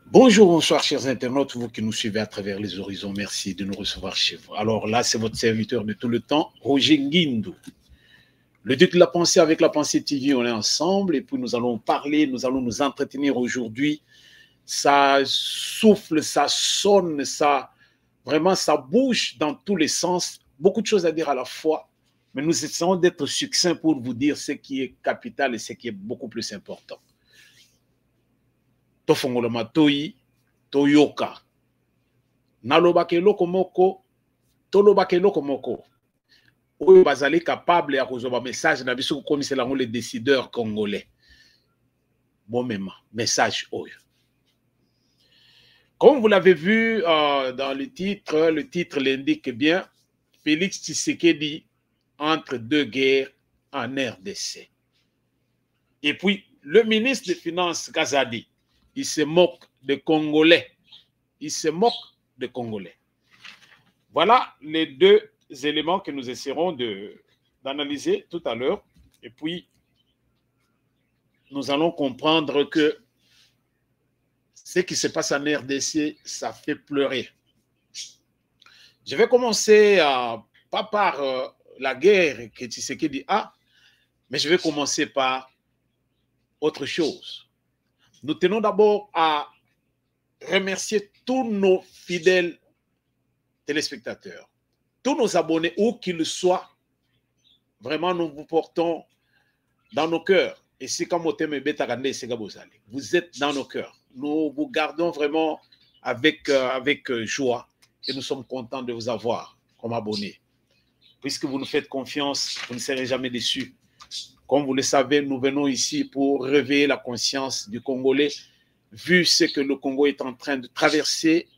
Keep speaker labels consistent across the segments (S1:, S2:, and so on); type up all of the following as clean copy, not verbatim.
S1: Bonjour, bonsoir, chers internautes, vous qui nous suivez à travers les horizons, merci de nous recevoir chez vous. Alors là, c'est votre serviteur de tout le temps, Roger Guindou. Le Duc de la Pensée avec la Pensée TV, on est ensemble et puis nous allons parler, nous allons nous entretenir aujourd'hui. Ça souffle, ça sonne, ça vraiment, ça bouge dans tous les sens. Beaucoup de choses à dire à la fois, mais nous essayons d'être succincts pour vous dire ce qui est capital et ce qui est beaucoup plus important. Tofongoloma toi toyoka nalobaka eloko moko tolobaka eloko moko oyo bazali capable ya kozwa message na biso kokomisela yango les décideurs congolais bomema message oyo. Comme vous l'avez vu dans le titre l'indique bien, Félix Tshisekedi entre deux guerres en RDC. Et puis le ministre des Finances Kazadi, il se moque des Congolais. Il se moque des Congolais. Voilà les deux éléments que nous essaierons d'analyser tout à l'heure. Et puis, nous allons comprendre que ce qui se passe en RDC, ça fait pleurer. Je vais commencer pas par la guerre que Tshisekedi a, mais je vais commencer par autre chose. Nous tenons d'abord à remercier tous nos fidèles téléspectateurs, tous nos abonnés, où qu'ils soient. Vraiment, nous vous portons dans nos cœurs. Et c'est comme vous êtes dans nos cœurs. Nous vous gardons vraiment avec joie et nous sommes contents de vous avoir comme abonnés. Puisque vous nous faites confiance, vous ne serez jamais déçus. Comme vous le savez, nous venons ici pour réveiller la conscience du Congolais, vu ce que le Congo est en train de traverser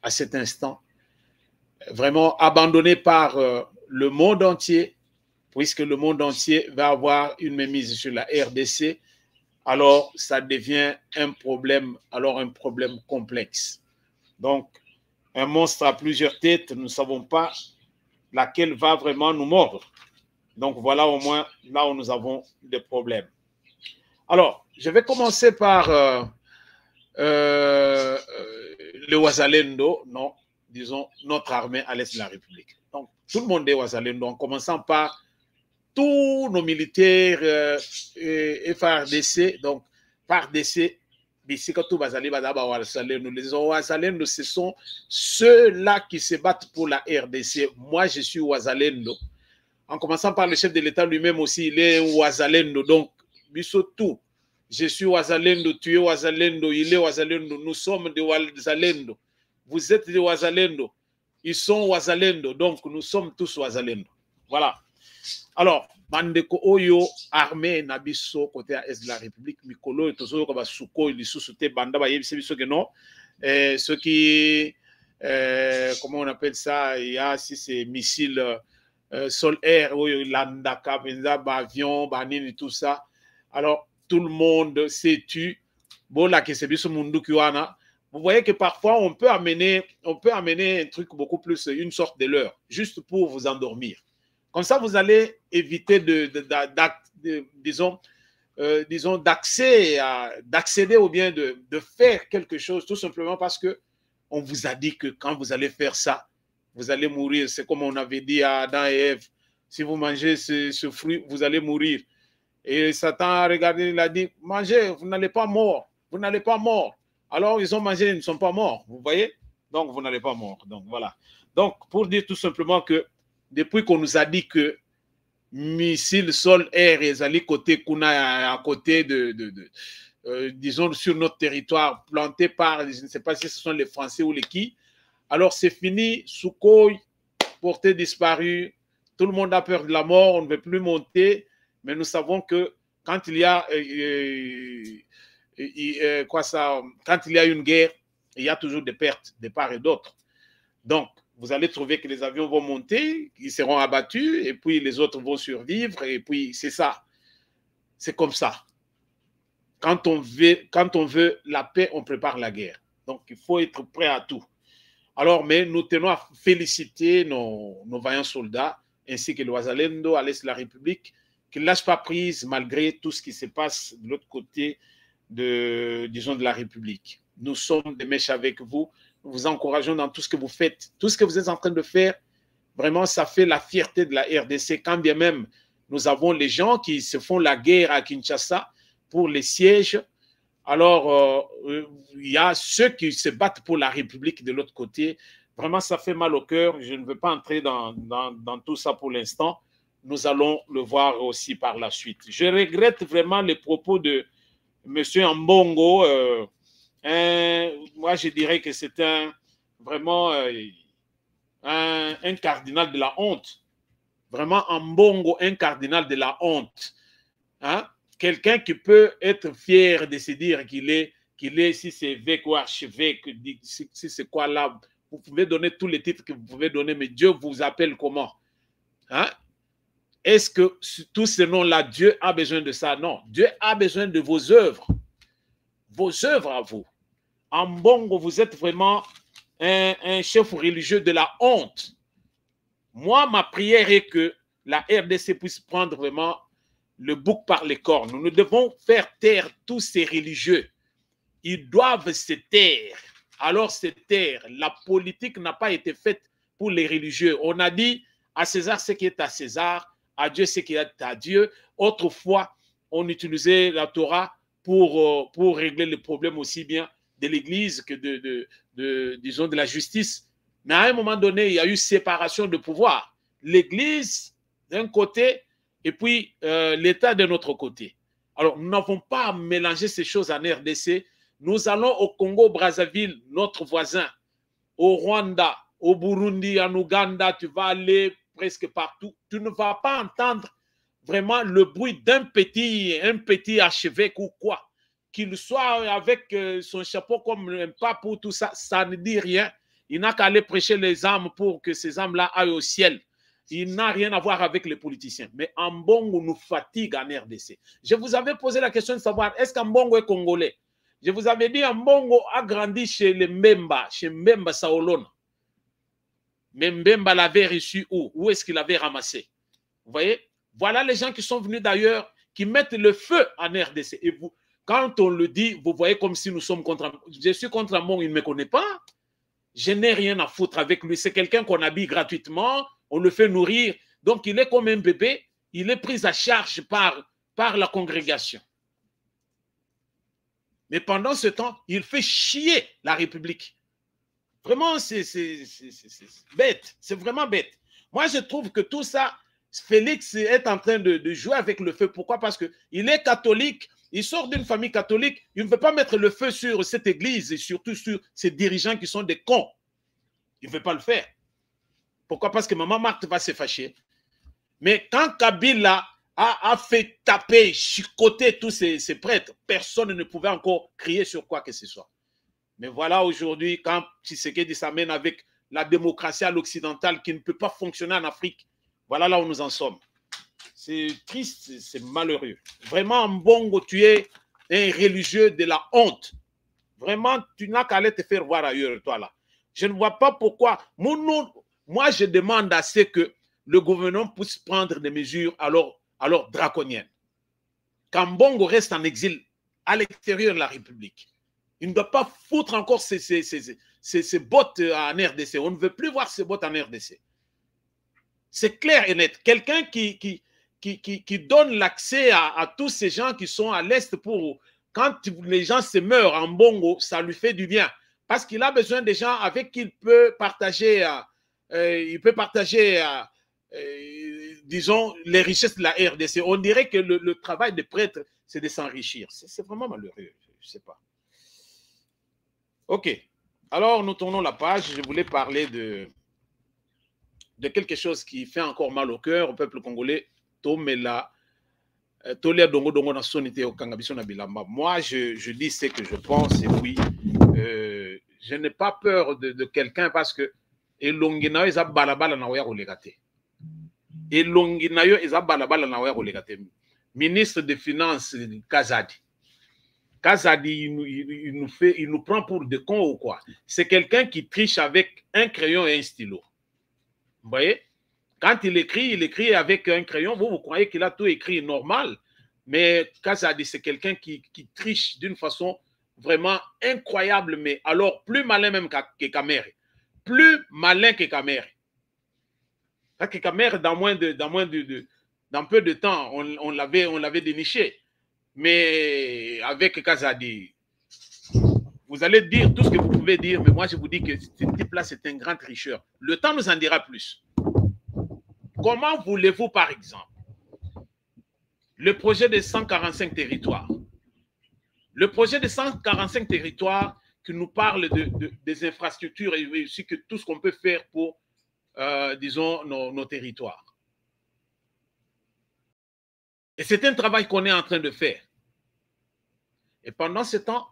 S1: à cet instant, vraiment abandonné par le monde entier, puisque le monde entier va avoir une mainmise sur la RDC, alors ça devient un problème complexe. Donc, un monstre à plusieurs têtes, nous ne savons pas laquelle va vraiment nous mordre. Donc, voilà au moins là où nous avons des problèmes. Alors, je vais commencer par le Ouazalendo, non, disons, notre armée à l'est de la République. Donc, tout le monde est Ouazalendo, en commençant par tous nos militaires FARDC, donc FARDC, les Ouazalendo, ce sont ceux-là qui se battent pour la RDC. Moi, je suis Ouazalendo. En commençant par le chef de l'État lui-même aussi, il est Ouazalendo. Donc, tout. Je suis Ouazalendo, tu es Ouazalendo, il est Ouazalendo, nous sommes des Ouazalendo. Vous êtes des Ouazalendo, ils sont Ouazalendo, donc nous sommes tous Ouazalendo. Voilà. Alors, Bandeko Oyo, armée Nabiso, côté est de la République, Mikolo, et Tozo, Kabasuko, il sous-souté, Banda, que non. Ce qui, comment on appelle ça, il y a si c'est missiles sol-air, Landaka, avion, Banine, tout ça. Alors, tout le monde s'est tu. Vous voyez que parfois, on peut amener un truc beaucoup plus, une sorte de leurre, juste pour vous endormir. Comme ça, vous allez éviter disons, d'accéder ou bien de faire quelque chose, tout simplement parce que on vous a dit que quand vous allez faire ça, vous allez mourir. C'est comme on avait dit à Adam et Ève, si vous mangez ce fruit, vous allez mourir. Et Satan a regardé, il a dit, mangez, vous n'allez pas mort, vous n'allez pas mort. Alors, ils ont mangé, ils ne sont pas morts, vous voyez? Donc, vous n'allez pas mort. Donc, voilà. Donc, pour dire tout simplement que depuis qu'on nous a dit que missiles sol-air et Zali côté Kuna à côté disons, sur notre territoire, planté par, je ne sais pas si ce sont les Français ou les qui, alors c'est fini, Sukhoi, portée disparue, tout le monde a peur de la mort, on ne veut plus monter, mais nous savons que quand il y a quand il y a une guerre, il y a toujours des pertes de part et d'autre. Donc, vous allez trouver que les avions vont monter, ils seront abattus, et puis les autres vont survivre, et puis c'est ça. C'est comme ça. Quand on veut la paix, on prépare la guerre. Donc, il faut être prêt à tout. Alors, mais nous tenons à féliciter nos vaillants soldats, ainsi que le Ouazalendo à l'est de la République, qui ne lâchent pas prise malgré tout ce qui se passe de l'autre côté disons, de la République. nous sommes des mèches avec vous. Nous vous encourageons dans tout ce que vous faites. Tout ce que vous êtes en train de faire, vraiment, ça fait la fierté de la RDC. Quand bien même, nous avons les gens qui se font la guerre à Kinshasa pour les sièges. Alors, il y a ceux qui se battent pour la République de l'autre côté. Vraiment, ça fait mal au cœur. Je ne veux pas entrer dans tout ça pour l'instant. Nous allons le voir aussi par la suite. Je regrette vraiment les propos de M. Ambongo. Moi, je dirais que c'est vraiment un cardinal de la honte. Vraiment, Ambongo, un cardinal de la honte. Hein? Quelqu'un qui peut être fier de se dire qu'il est, si c'est évêque ou archevêque, si c'est quoi là, vous pouvez donner tous les titres que vous pouvez donner, mais Dieu vous appelle comment? Hein? Est-ce que tous ces noms-là, Dieu a besoin de ça? Non, Dieu a besoin de vos œuvres à vous. Ambongo, vous êtes vraiment un chef religieux de la honte. Moi, ma prière est que la RDC puisse prendre vraiment le bouc par les cornes. Nous devons faire taire tous ces religieux. Ils doivent se taire. Alors, se taire. La politique n'a pas été faite pour les religieux. On a dit à César ce qui est à César, à Dieu ce qui est à Dieu. Autrefois, on utilisait la Torah pour régler les problèmes aussi bien de l'Église que disons, de la justice. Mais à un moment donné, il y a eu séparation de pouvoir. L'Église d'un côté et puis l'État de notre côté. Alors, nous n'avons pas à mélanger ces choses en RDC. Nous allons au Congo-Brazzaville, notre voisin, au Rwanda, au Burundi, en Ouganda, tu vas aller presque partout. Tu ne vas pas entendre vraiment le bruit d'un petit archevêque ou quoi. Qu'il soit avec son chapeau comme un pape ou tout ça, ça ne dit rien. Il n'a qu'à aller prêcher les âmes pour que ces âmes-là aillent au ciel. Il n'a rien à voir avec les politiciens. Mais Ambongo nous fatigue en RDC. Je vous avais posé la question de savoir, est-ce qu'Ambongo est congolais? Je vous avais dit, Ambongo a grandi chez les Mbemba, chez Mbemba Saolona. Mais Mbemba l'avait reçu où? Où est-ce qu'il l'avait ramassé? Vous voyez? Voilà les gens qui sont venus d'ailleurs, qui mettent le feu en RDC. Et vous, quand on le dit, vous voyez comme si nous sommes contre... Je suis contre Ambongo, il ne me connaît pas. Je n'ai rien à foutre avec lui. C'est quelqu'un qu'on habille gratuitement, on le fait nourrir. Donc, il est comme un bébé, il est pris à charge par la congrégation. Mais pendant ce temps, il fait chier la République. Vraiment, c'est bête. C'est vraiment bête. Moi, je trouve que tout ça, Félix est en train de jouer avec le feu. Pourquoi? Parce qu'il est catholique, il sort d'une famille catholique, il ne veut pas mettre le feu sur cette église et surtout sur ses dirigeants qui sont des cons. Il ne veut pas le faire. Pourquoi? Parce que Maman Marthe va se fâcher. Mais quand Kabila a fait taper, chicoter tous ces prêtres, personne ne pouvait encore crier sur quoi que ce soit. Mais voilà aujourd'hui, quand Tshisekedi s'amène avec la démocratie à l'occidentale qui ne peut pas fonctionner en Afrique, voilà là où nous en sommes. C'est triste, c'est malheureux. Vraiment, Mbongo, tu es un religieux de la honte. Vraiment, tu n'as qu'à aller te faire voir ailleurs, toi là. Je ne vois pas pourquoi. Moi, je demande à ce que le gouvernement puisse prendre des mesures alors draconiennes. Quand Mbongo reste en exil à l'extérieur de la République, il ne doit pas foutre encore ces bottes en RDC. On ne veut plus voir ces bottes en RDC. C'est clair et net. Quelqu'un qui donne l'accès à tous ces gens qui sont à l'Est pour... Quand les gens se meurent en Mbongo, ça lui fait du bien. Parce qu'il a besoin des gens avec qui il peut partager, disons, les richesses de la RDC. On dirait que le travail des prêtres, c'est de s'enrichir. C'est vraiment malheureux. Je ne sais pas. OK. Alors, nous tournons la page. Je voulais parler de quelque chose qui fait encore mal au cœur au peuple congolais. Tomela. Moi, je dis ce que je pense et oui, je n'ai pas peur de quelqu'un parce que elonginayo eza balabala na oya kolegate. Elonginayo eza balabala na oya kolegate. Ministre des Finances Kazadi. Kazadi, il nous prend pour des cons ou quoi? C'est quelqu'un qui triche avec un crayon et un stylo. Vous voyez? Quand il écrit avec un crayon. Vous croyez qu'il a tout écrit normal. Mais Kazadi, c'est quelqu'un qui triche d'une façon vraiment incroyable, mais alors plus malin même que Kamere. Plus malin que Kamere. Kamere, dans peu de temps, on l'avait déniché. Mais avec Kazadi, vous allez dire tout ce que vous pouvez dire, mais moi je vous dis que ce type-là, c'est un grand tricheur. Le temps nous en dira plus. Comment voulez-vous, par exemple, le projet de 145 territoires, le projet de 145 territoires qui nous parle des infrastructures et aussi que tout ce qu'on peut faire pour, disons, nos territoires. Et c'est un travail qu'on est en train de faire. Et pendant ce temps,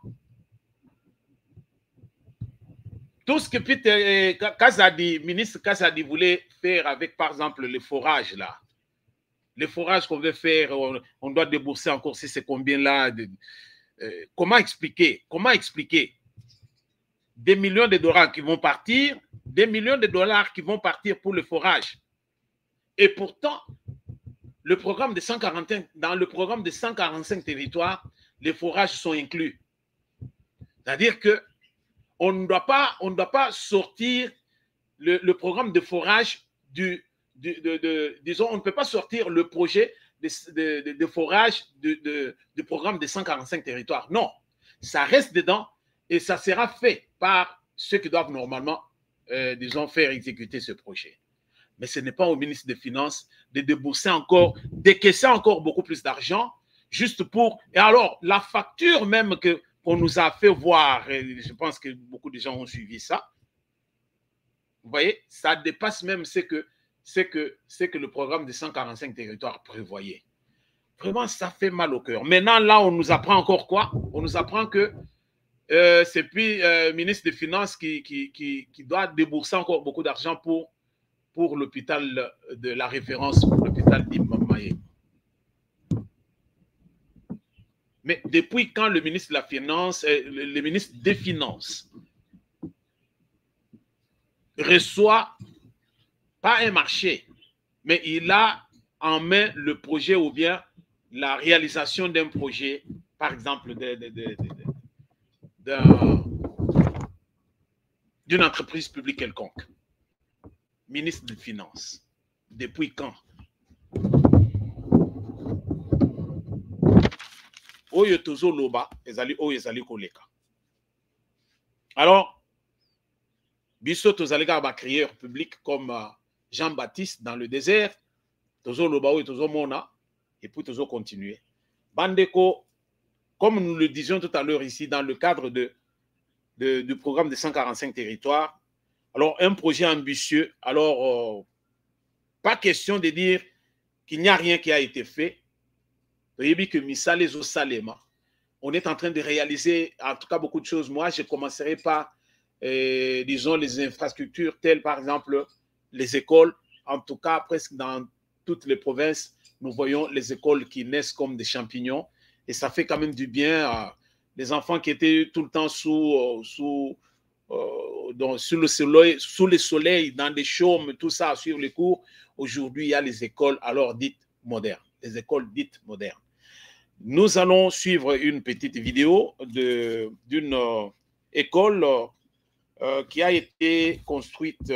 S1: tout ce que Peter Kazadi, ministre Kazadi voulait faire avec, par exemple, les forages là, les forages qu'on veut faire, on doit débourser encore si c'est combien là. Comment expliquer des millions de dollars qui vont partir, des millions de dollars qui vont partir pour le forage. Et pourtant, le programme de 145, dans le programme de 145 territoires, les forages sont inclus. C'est-à-dire que on ne doit pas sortir le programme de forage disons, on ne peut pas sortir le projet de forage du programme de 145 territoires. Non, ça reste dedans et ça sera fait par ceux qui doivent normalement, disons, faire exécuter ce projet. Mais ce n'est pas au ministre des Finances de débourser encore, décaisser encore beaucoup plus d'argent, juste pour... Et alors, la facture même qu'on nous a fait voir, et je pense que beaucoup de gens ont suivi ça, vous voyez, ça dépasse même ce que le programme de 145 territoires prévoyait. Vraiment, ça fait mal au cœur. Maintenant, là, on nous apprend encore quoi? On nous apprend que c'est puis le ministre des Finances qui doit débourser encore beaucoup d'argent pour l'hôpital de la référence, pour l'hôpital d'Imamaye. Mais depuis quand le ministre de la Finance, le ministre des Finances reçoit pas un marché, mais il a en main le projet ou bien la réalisation d'un projet, par exemple, d'une entreprise publique quelconque. Ministre des Finances. Depuis quand? Oyo tozo loba, ezali oyo ezali koleka. Alors, biso tozali ka ba crieur public comme Jean-Baptiste dans le désert, tozo loba oyo tozo mona, et puis tozo continuer. Bandeko, comme nous le disions tout à l'heure ici, dans le cadre du programme de 145 territoires, alors un projet ambitieux, alors pas question de dire qu'il n'y a rien qui a été fait. On est en train de réaliser en tout cas beaucoup de choses. Moi, je commencerai par, disons, les infrastructures telles par exemple les écoles. En tout cas, presque dans toutes les provinces, nous voyons les écoles qui naissent comme des champignons. Et ça fait quand même du bien. Les enfants qui étaient tout le temps sous le soleil, dans des chaumes, tout ça, à suivre les cours. Aujourd'hui, il y a les écoles alors dites modernes. Les écoles dites modernes. Nous allons suivre une petite vidéo d'une école qui a été construite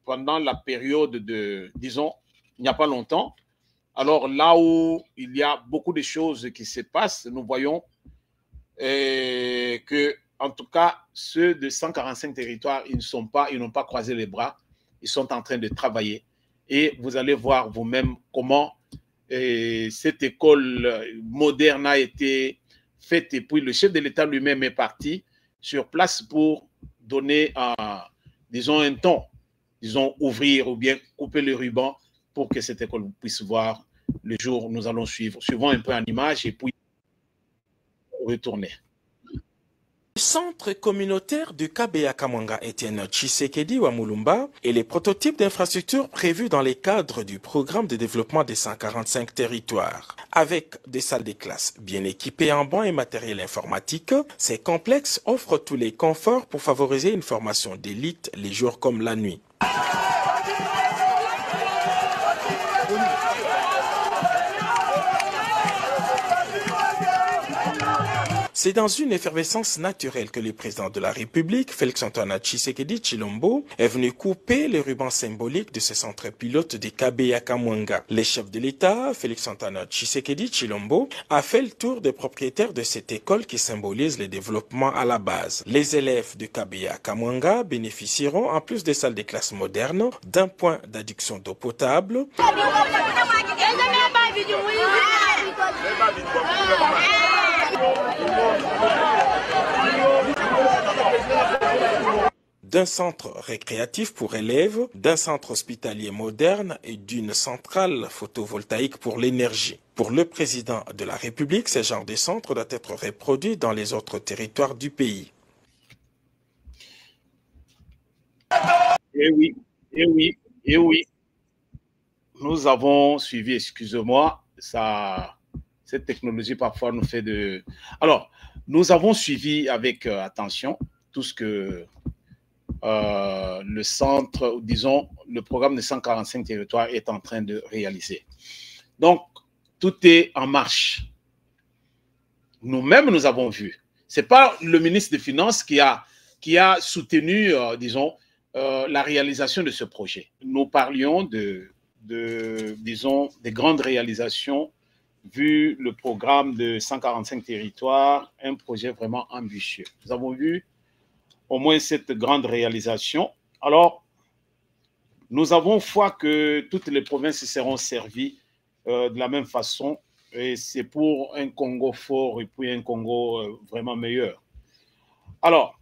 S1: pendant la période de, disons, il n'y a pas longtemps. Alors là où il y a beaucoup de choses qui se passent, nous voyons que, en tout cas, ceux de 145 territoires, ils n'ont pas croisé les bras, ils sont en train de travailler. Et vous allez voir vous-même comment cette école moderne a été faite. Et puis le chef de l'État lui-même est parti sur place pour donner, disons, un ton, disons, ouvrir ou bien couper le ruban pour que cette école puisse voir le jour où nous allons suivre. Suivons un peu en image et puis retourner.
S2: Le centre communautaire de Kabeya Kamwanga Etienne Tshisekedi Wamulumba est les prototypes d'infrastructures prévus dans les cadres du programme de développement des 145 territoires. Avec des salles de classe bien équipées en bancs et matériel informatique, ces complexes offrent tous les conforts pour favoriser une formation d'élite les jours comme la nuit. C'est dans une effervescence naturelle que le président de la République, Félix-Antoine Tshisekedi Tshilombo, est venu couper le ruban symbolique de ce centre pilote de Kabeya Kamwanga. Le chef de l'État, Félix-Antoine Tshisekedi Tshilombo, a fait le tour des propriétaires de cette école qui symbolise le développement à la base. Les élèves de Kabeya Kamwanga bénéficieront, en plus des salles de classe modernes, d'un point d'adduction d'eau potable, d'un centre récréatif pour élèves, d'un centre hospitalier moderne et d'une centrale photovoltaïque pour l'énergie. Pour le président de la République, ce genre de centre doit être reproduit dans les autres territoires du pays.
S1: Eh oui, eh oui, eh oui. Nous avons suivi, excusez-moi, cette technologie parfois nous fait de... Alors, nous avons suivi avec attention tout ce que le centre, disons, le programme de 145 territoires est en train de réaliser. Donc, tout est en marche. Nous-mêmes, nous avons vu. Ce n'est pas le ministre des Finances qui a soutenu, disons, la réalisation de ce projet. Nous parlions disons, des grandes réalisations vu le programme de 145 territoires, un projet vraiment ambitieux. Nous avons vu au moins cette grande réalisation. Alors, nous avons foi que toutes les provinces seront servies de la même façon, et c'est pour un Congo fort et puis un Congo vraiment meilleur. Alors,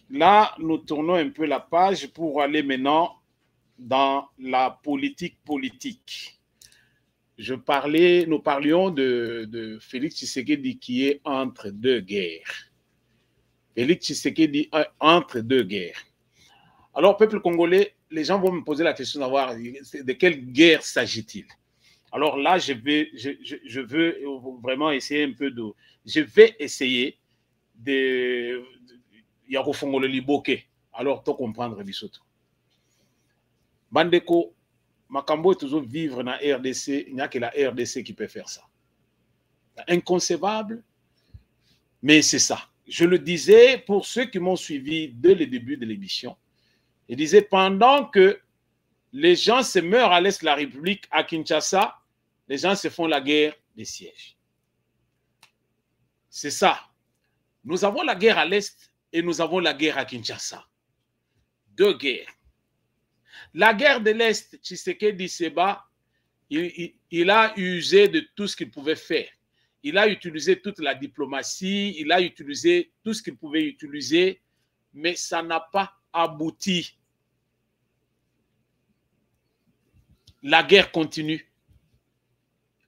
S1: là, nous tournons un peu la page pour aller maintenant dans la politique. Nous parlions de Félix Tshisekedi qui est entre deux guerres. Félix Tshisekedi entre deux guerres. Alors, peuple congolais, les gens vont me poser la question de savoir de quelle guerre s'agit-il. Alors là, je veux vraiment essayer un peu de... Je vais essayer de... Yarofongolo Liboke. Alors, tu comprendre bisoto. Bandeko, Makambo est toujours vivre dans la RDC. Il n'y a que la RDC qui peut faire ça. Inconcevable, mais c'est ça. Je le disais pour ceux qui m'ont suivi dès le début de l'émission. Je disais, pendant que les gens se meurent à l'Est de la République, à Kinshasa, les gens se font la guerre des sièges. C'est ça. Nous avons la guerre à l'Est et nous avons la guerre à Kinshasa. Deux guerres. La guerre de l'Est, Tshisekedi Seba, il a usé de tout ce qu'il pouvait faire. Il a utilisé toute la diplomatie, il a utilisé tout ce qu'il pouvait utiliser, mais ça n'a pas abouti. La guerre continue.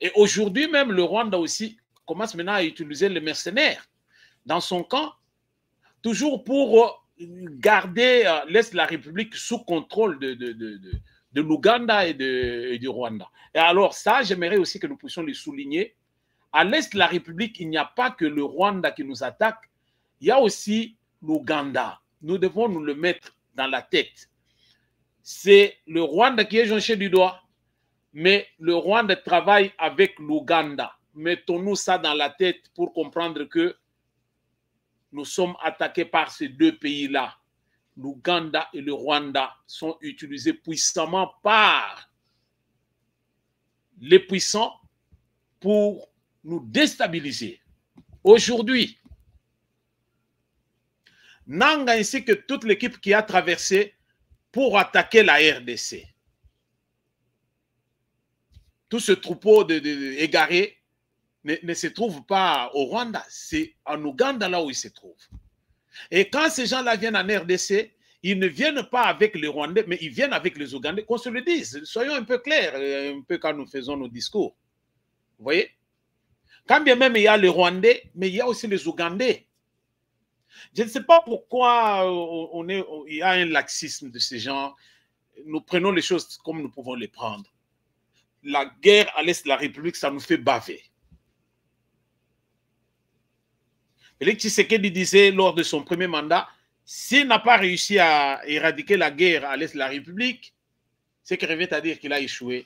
S1: Et aujourd'hui même, le Rwanda aussi commence maintenant à utiliser les mercenaires dans son camp, toujours pour garder l'Est de la République sous contrôle de l'Ouganda et du Rwanda. Et alors ça, j'aimerais aussi que nous puissions le souligner. À l'Est de la République, il n'y a pas que le Rwanda qui nous attaque, il y a aussi l'Ouganda. Nous devons nous le mettre dans la tête. C'est le Rwanda qui est jonché du doigt, mais le Rwanda travaille avec l'Ouganda. Mettons-nous ça dans la tête pour comprendre que nous sommes attaqués par ces deux pays-là. L'Ouganda et le Rwanda sont utilisés puissamment par les puissants pour nous déstabiliser. Aujourd'hui, Nanga ainsi que toute l'équipe qui a traversé pour attaquer la RDC. Tout ce troupeau égaré ne se trouve pas au Rwanda, c'est en Ouganda là où il se trouve. Et quand ces gens-là viennent en RDC, ils ne viennent pas avec les Rwandais, mais ils viennent avec les Ougandais, qu'on se le dise. Soyons un peu clairs, un peu quand nous faisons nos discours. Vous voyez? Quand bien même il y a les Rwandais, mais il y a aussi les Ougandais. Je ne sais pas pourquoi il y a un laxisme de ces gens. Nous prenons les choses comme nous pouvons les prendre. La guerre à l'Est de la République, ça nous fait baver. Félix Tshisekedi disait lors de son premier mandat, s'il n'a pas réussi à éradiquer la guerre à l'Est de la République, c'est qu'il revient à dire qu'il a échoué.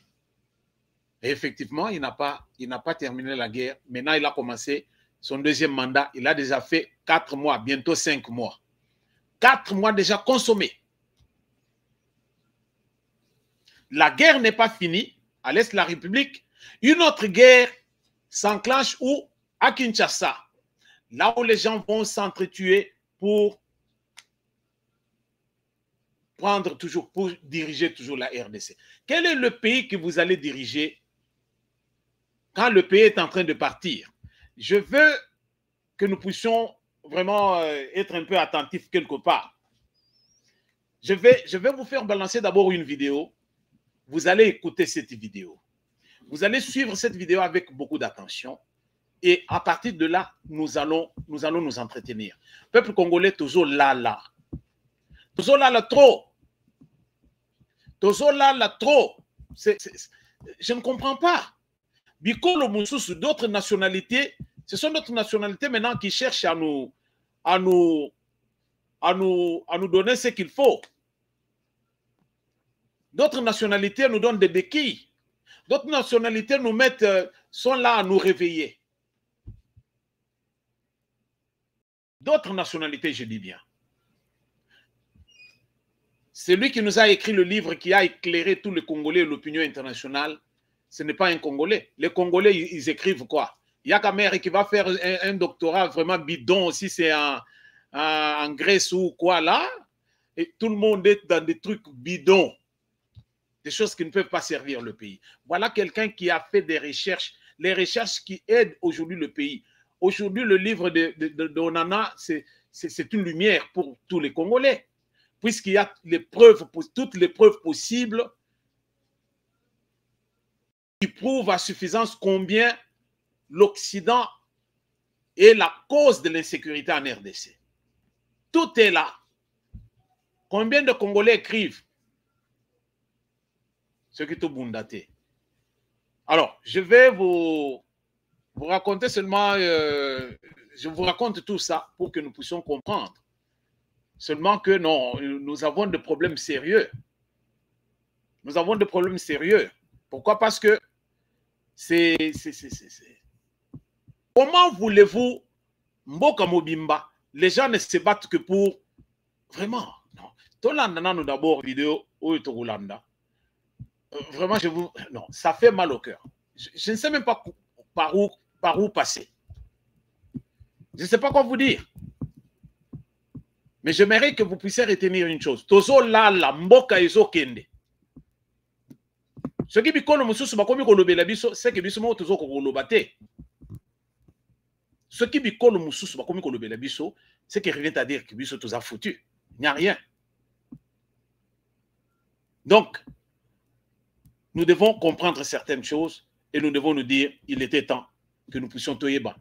S1: Et effectivement, il n'a pas terminé la guerre. Maintenant, il a commencé son deuxième mandat, il a déjà fait 4 mois, bientôt 5 mois. 4 mois déjà consommés. La guerre n'est pas finie à l'Est de la République. Une autre guerre s'enclenche où? À Kinshasa, là où les gens vont s'entretuer pour prendre toujours, pour diriger toujours la RDC. Quel est le pays que vous allez diriger quand le pays est en train de partir? Je veux que nous puissions vraiment être un peu attentifs quelque part. Je vais vous faire balancer d'abord une vidéo. Vous allez écouter cette vidéo. Vous allez suivre cette vidéo avec beaucoup d'attention. Et à partir de là, nous allons nous entretenir. Peuple congolais, toujours là. Toujours là trop. Toujours là trop. Je ne comprends pas. Bikolo Moussous, d'autres nationalités, ce sont d'autres nationalités maintenant qui cherchent à nous donner ce qu'il faut. D'autres nationalités nous donnent des béquilles. D'autres nationalités nous mettent, sont là à nous réveiller. D'autres nationalités, je dis bien. Celui qui nous a écrit le livre qui a éclairé tous les Congolais et l'opinion internationale, ce n'est pas un Congolais. Les Congolais, ils écrivent quoi? Il y a Kamer qui va faire un doctorat vraiment bidon aussi, c'est en Grèce ou quoi là. Et tout le monde est dans des trucs bidons. Des choses qui ne peuvent pas servir le pays. Voilà quelqu'un qui a fait des recherches, les recherches qui aident aujourd'hui le pays. Aujourd'hui, le livre de Onana, c'est une lumière pour tous les Congolais, puisqu'il y a les preuves, toutes les preuves possibles qui prouvent à suffisance combien l'Occident est la cause de l'insécurité en RDC. Tout est là. Combien de Congolais écrivent? Ce qui est tout bundaté. Alors, je vais vous raconter seulement, je vous raconte tout ça pour que nous puissions comprendre. Seulement que non, nous avons des problèmes sérieux. Nous avons des problèmes sérieux. Pourquoi? Parce que Comment voulez-vous, Mboka Mobimba, les gens ne se battent que pour... Vraiment, non. Tolanda, nous d'abord, vidéo, Oyo vraiment, non, ça fait mal au cœur. Je ne sais même pas par où passer. Je ne sais pas quoi vous dire. Mais j'aimerais que vous puissiez retenir une chose. Tozo la mboka ezo kende. Ce qui bikolo mususu bakomi kolobela biso, c'est que biso mo tozo kolobate. Ce qui bikolo mususu bakomi kolobela biso, c'est que revient à dire que biso toza foutu. Il n'y a rien. Donc, nous devons comprendre certaines choses et nous devons nous dire il était temps que nous puissions toyeba.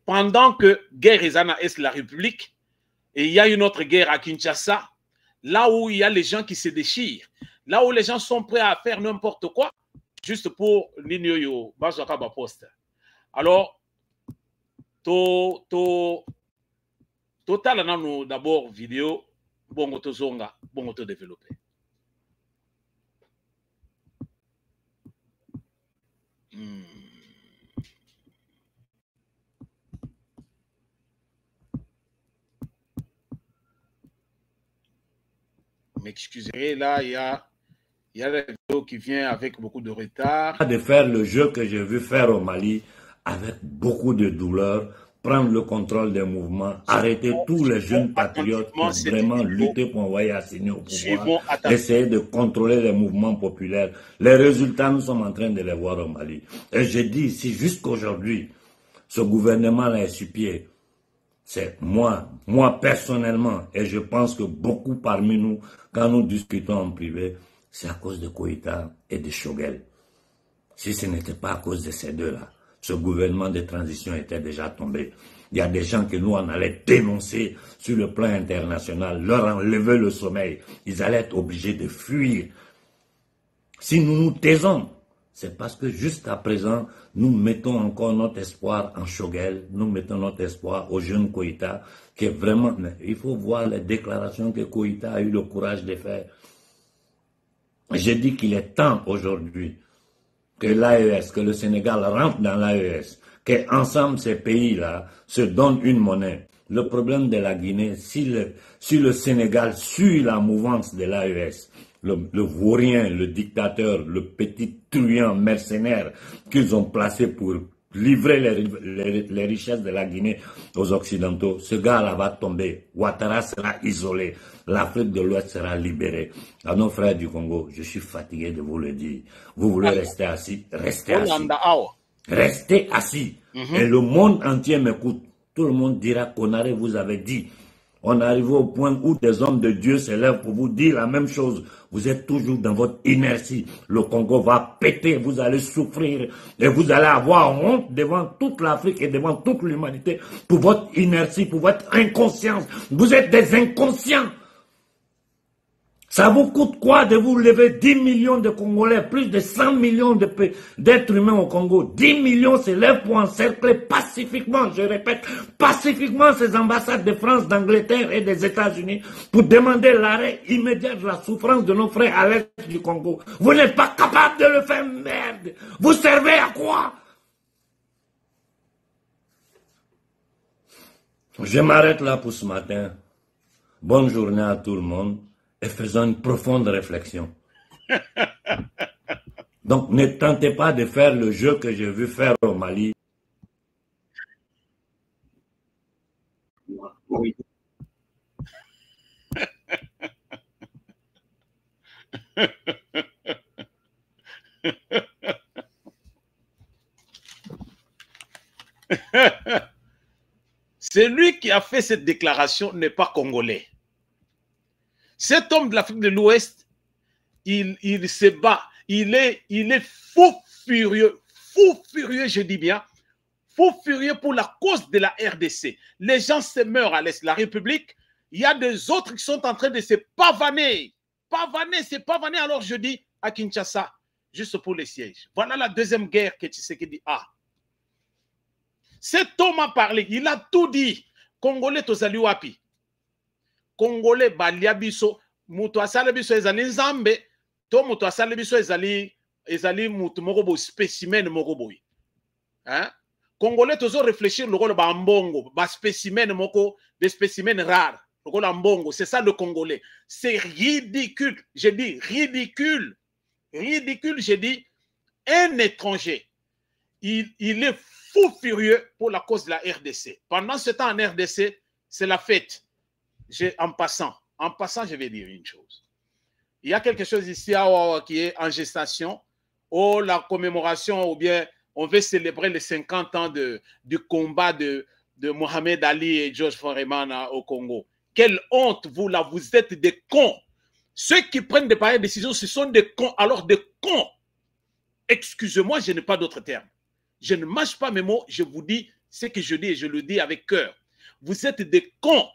S1: Pendant que guerre Ezana est la République, et il y a une autre guerre à Kinshasa, là où il y a les gens qui se déchirent, là où les gens sont prêts à faire n'importe quoi, juste pour l'Inyoyo, Bazakaba Poste. Alors, total, nous d'abord vidéo, bon, zonga, bon, développer. M'excuserez, là, il y a la vidéo qui vient avec beaucoup de retard.
S3: De faire le jeu que j'ai vu faire au Mali avec beaucoup de douleur, prendre le contrôle des mouvements, arrêter tous les jeunes patriotes pour vraiment lutter pour envoyer Assimi au pouvoir, essayer de contrôler les mouvements populaires. Les résultats, nous sommes en train de les voir au Mali. Et je dis, si jusqu'aujourd'hui, ce gouvernement-là est sur pied, c'est moi personnellement, et je pense que beaucoup parmi nous, quand nous discutons en privé, c'est à cause de Koïta et de Choguel. Si ce n'était pas à cause de ces deux-là, ce gouvernement de transition était déjà tombé. Il y a des gens que nous, on allait dénoncer sur le plan international, leur enlever le sommeil. Ils allaient être obligés de fuir. Si nous nous taisons, c'est parce que jusqu'à présent, nous mettons encore notre espoir en Choguel, nous mettons notre espoir au jeune Koïta, qui est vraiment... Il faut voir les déclarations que Koïta a eu le courage de faire. J'ai dit qu'il est temps aujourd'hui que l'AES, que le Sénégal rentre dans l'AES, qu'ensemble ces pays-là se donnent une monnaie. Le problème de la Guinée, si le Sénégal suit la mouvance de l'AES, le vaurien, le dictateur, le petit truand mercenaire qu'ils ont placé pour livrer les richesses de la Guinée aux Occidentaux, ce gars-là va tomber. Ouattara sera isolé. L'Afrique de l'Ouest sera libérée. À nos frères du Congo, je suis fatigué de vous le dire. Vous voulez rester assis? Restez assis. Restez assis. Et le monde entier m'écoute. Tout le monde dira qu'Honoré vous avait dit. On arrive au point où des hommes de Dieu se lèvent pour vous dire la même chose. Vous êtes toujours dans votre inertie. Le Congo va péter, vous allez souffrir et vous allez avoir honte devant toute l'Afrique et devant toute l'humanité pour votre inertie, pour votre inconscience. Vous êtes des inconscients. Ça vous coûte quoi de vous lever 10 millions de Congolais, plus de 100 millions d'êtres humains au Congo? 10 millions se lèvent pour encercler pacifiquement, je répète, pacifiquement ces ambassades de France, d'Angleterre et des États-Unis pour demander l'arrêt immédiat de la souffrance de nos frères à l'est du Congo. Vous n'êtes pas capable de le faire, merde. Vous servez à quoi? Je m'arrête là pour ce matin. Bonne journée à tout le monde. Et faisons une profonde réflexion. Donc, ne tentez pas de faire le jeu que j'ai vu faire au Mali. Oui.
S1: Celui qui a fait cette déclaration n'est pas congolais. Cet homme de l'Afrique de l'Ouest, il se bat. Il est fou furieux, je dis bien, fou furieux pour la cause de la RDC. Les gens se meurent à l'Est de la République. Il y a des autres qui sont en train de se pavaner. C'est pavaner. Alors je dis à Kinshasa, juste pour les sièges. Voilà la deuxième guerre que Tshisekedi a. Cet homme a parlé, il a tout dit. Congolais tozali wapi. Congolais balia biso mutu asala biso ezali nzambe to mutu asala biso ezali mutu moko bo spécimen moko boy. Hein? Congolais tozo réfléchir le ba mbongo ba spécimen moko des spécimens rares le mbongo, c'est ça le Congolais. C'est ridicule, je dis ridicule. Ridicule, je dis un étranger. Il est fou furieux pour la cause de la RDC. Pendant ce temps en RDC, c'est la fête. En passant, je vais dire une chose. Il y a quelque chose ici qui est en gestation, ou la commémoration, ou bien on veut célébrer les 50 ans du combat de Mohamed Ali et George Foreman au Congo. Quelle honte, vous là, vous êtes des cons. Ceux qui prennent de pareilles décisions, ce sont des cons. Alors des cons, excusez-moi, je n'ai pas d'autre terme. Je ne mâche pas mes mots, je vous dis ce que je dis et je le dis avec cœur. Vous êtes des cons.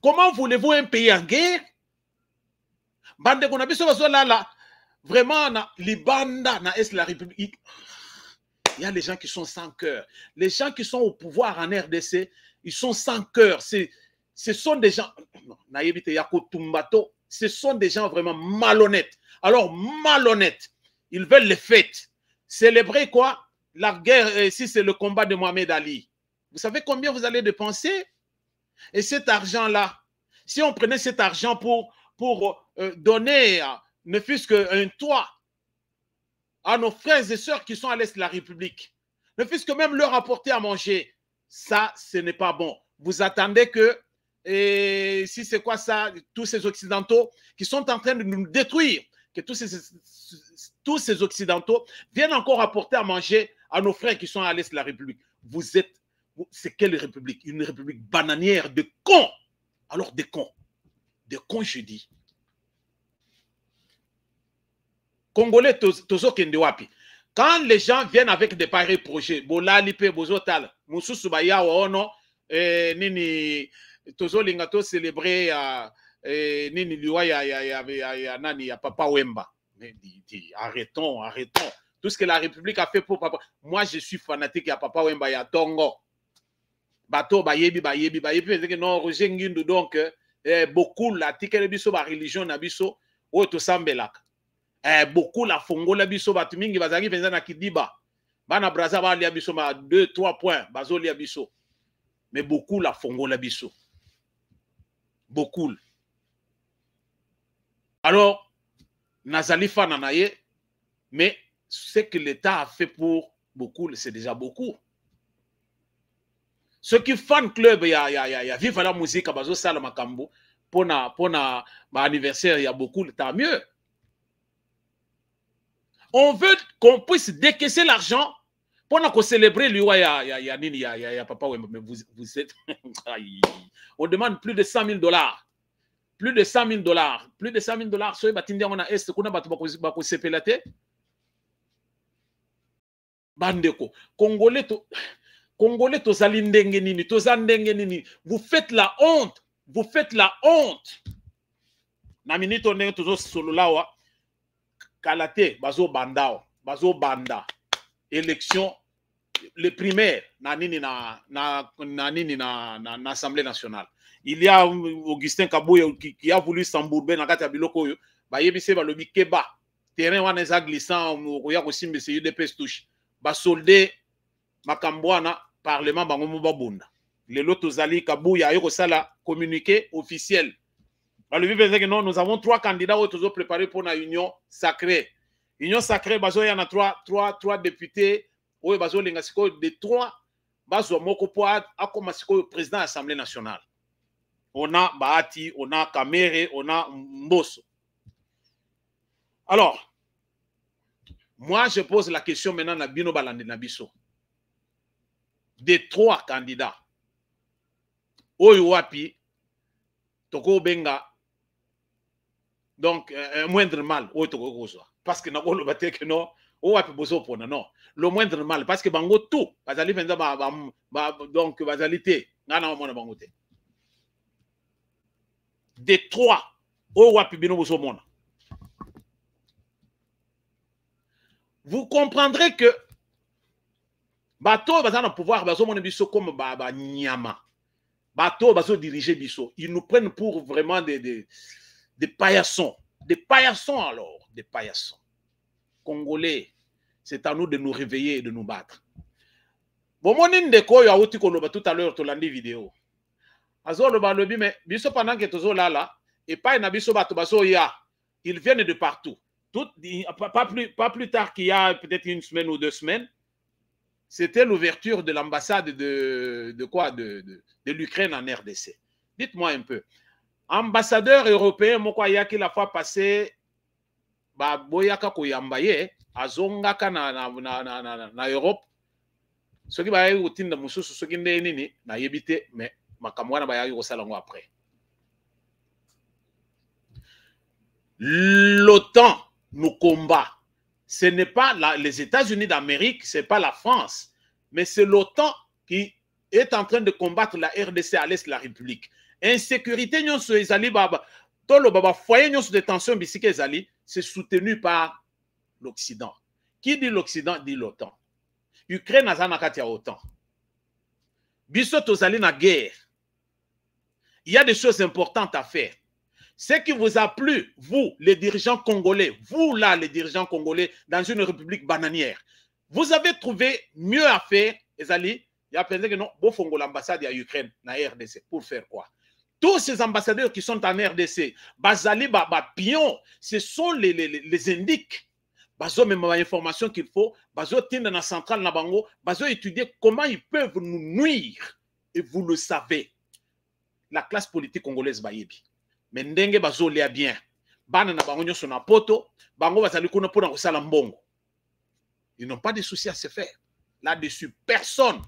S1: Comment voulez-vous un pays en guerre? Vraiment, Libanda, la République. Il y a les gens qui sont sans cœur. Les gens qui sont au pouvoir en RDC, ils sont sans cœur. Ce sont des gens. Ce sont des gens vraiment malhonnêtes. Alors, malhonnêtes. Ils veulent les fêtes. Célébrer quoi? La guerre, si c'est le combat de Mohamed Ali. Vous savez combien vous allez dépenser? Et cet argent-là, si on prenait cet argent pour donner, ne fût-ce qu'un toit à nos frères et sœurs qui sont à l'Est de la République, ne fût-ce que même leur apporter à manger, ça, ce n'est pas bon. Vous attendez que, et si c'est quoi ça, tous ces Occidentaux qui sont en train de nous détruire, que tous ces Occidentaux viennent encore apporter à manger à nos frères qui sont à l'Est de la République. C'est quelle république? Une république bananière de cons. Alors des cons, je dis. Congolais, tozo kende wapi. Quand les gens viennent avec des pareils projets, bolali pe bozotal, mususu baya ono, nini tozo lingato célébrer nini liwa ya nani ya Papa Wemba. Arrêtons. Tout ce que la République a fait pour Papa. Moi, je suis fanatique à Papa Wemba ya Tongo. Bato bayebi non Roger Ngindu donc beaucoup la tikele biso ba religion na biso o to sambelaka. beaucoup la fongola biso batu mingi bazali penza na kidiba bana braza ba lia biso ma 2-3 points bazo lia biso mais beaucoup la fongola biso beaucoup. Alors nazali fana na ye mais ce que l'État a fait pour beaucoup c'est déjà beaucoup. Ce qui fan club ya vive la musique bazo sala makambo pona ma anniversaire il y a beaucoup tant mieux. On veut qu'on puisse décaisser l'argent pour célébrer lui. Il y a papa, mais vous êtes. On demande plus de 100 000 $. Plus de 100 000 $. Plus de 100 000 $. Soyez batindi on a est qu'on a battu sepelate. Bandeko. Congolais to salindenge nini, to zandenge nini. Vous faites la honte. Vous faites la honte. Na minute on est toujours solo là. Kalate, bazo banda, élection, les primaires, na Assemblée nationale. Il y a Augustin Kabouye qui a voulu s'embourber dans la biloko yo, ba yebise ba lobi keba, terrain wana eza glissant, oya ko simbe se UDPS touche, ba soldé makambwana parlement bango mo babunda. Lelo tozali Kabouye ayo ko sala communiqué officiel. Non, nous avons 3 candidats qui sont préparés pour la union sacrée. Union sacrée, il y en a 3 députés. De 3, le président de l'Assemblée nationale. On a Bahati, on a Kamere, on a Mbosso. Alors, moi, je pose la question maintenant à Bino Balande Nabiso. Des 3 candidats, Oyowapi, Toko Benga, donc, un moindre mal, parce que non, non, le moindre mal, parce que bango tout, donc, des 3, vous comprendrez que bateau va pouvoir comme Nyama, bateau va diriger biso, ils nous prennent pour vraiment des paillassons. Des paillassons alors. Des paillassons. Congolais, c'est à nous de nous réveiller et de nous battre. Bon, mon indéco, il y a tout à l'heure, tu l'as dit vidéo. Azolo balobi, mais biso pendant que tu là, et pas un abiso batobaso ya, ils viennent de partout. Pas plus tard qu'il y a peut-être 1 semaine ou 2 semaines, c'était l'ouverture de l'ambassade de l'Ukraine en RDC. Dites-moi un peu. Ambassadeur européen, moko yaki la fois passée, ba boyaka koyambaye, azongaka na Europe. Ce qui va y avoir de mususu, ce qui n'est nini, na yebite, mais makamwana ba yaki kosalango après. L'OTAN nous combat. Ce n'est pas les États-Unis d'Amérique, ce n'est pas la France, mais c'est l'OTAN qui est en train de combattre la RDC à l'est de la République. Insécurité, foyer de tension, c'est soutenu par l'Occident. Qui dit l'Occident dit l'OTAN. Ukraine a zanakatia OTAN. Biso tozali na guerre. Il y a des choses importantes à faire. Ce qui vous a plu, vous, les dirigeants congolais, vous là, les dirigeants congolais, dans une république bananière, vous avez trouvé mieux à faire, Ezali, il y a pensé que non, bon fongo l'ambassade à Ukraine, na RDC, pour faire quoi? Tous ces ambassadeurs qui sont en RDC, Bazali, Pion, ce sont les indiques. Bazo même l'information qu'il faut, Bazo tient dans la centrale Nabango, Bazo étudier comment ils peuvent nous nuire. Et vous le savez, la classe politique congolaise bayebi. Mais ndenge Bazo l'a bien. Bana na bango nyoso na poto, bango bazali kuna pona kosala mbongo. Ils n'ont pas de soucis à se faire. Là-dessus, personne.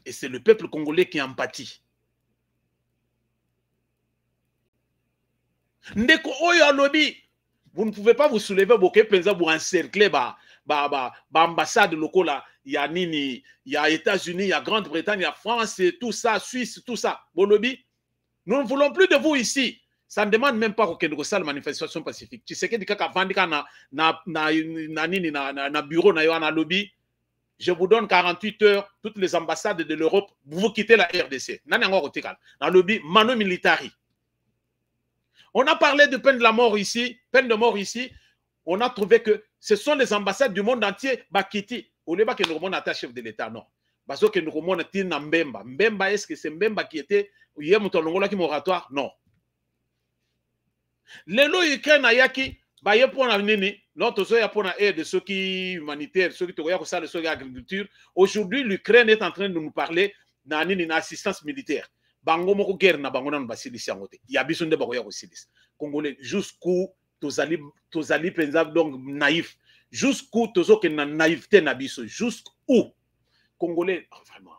S1: Et c'est le peuple congolais qui en pâtit. Ndeko oyo lobby, vous ne pouvez pas vous soulever pour encercler l'ambassade locale. Il y a Nini, il y a États-Unis, il y a Grande-Bretagne, il y a France, tout ça, Suisse, tout ça. Bon lobby, nous ne voulons plus de vous ici. Ça ne demande même pas aucune manifestation pacifique. Tu sais que na bureau na lobby. Je vous donne 48 heures, toutes les ambassades de l'Europe, vous quittez la RDC. Dans le lobby, mano militari. On a parlé de peine de la mort ici, peine de mort ici. On a trouvé que ce sont les ambassades du monde entier, Bakiti. Au lieu que nous remonte chef de l'État, non. Parce que nous remonte à Mbemba. Mbemba, est-ce que c'est Mbemba qui était, hier, Moutonongola qui moratoire? Non. Lelo Ukraine ayaki, ba yepona nini, notre soya pona aide de ceux qui humanitaires, ceux qui te voyaient ça, ceux qui agriculture. Aujourd'hui, l'Ukraine est en train de nous parler d'une assistance militaire. Bango moko guerre na bango na basilisi yangote. Ya biso nde bakoya kosilisa. Congolais jusqu'où tozali penza donc naïf. Jusqu'où tozo que na naïveté na biso, jusqu'où Congolais vraiment.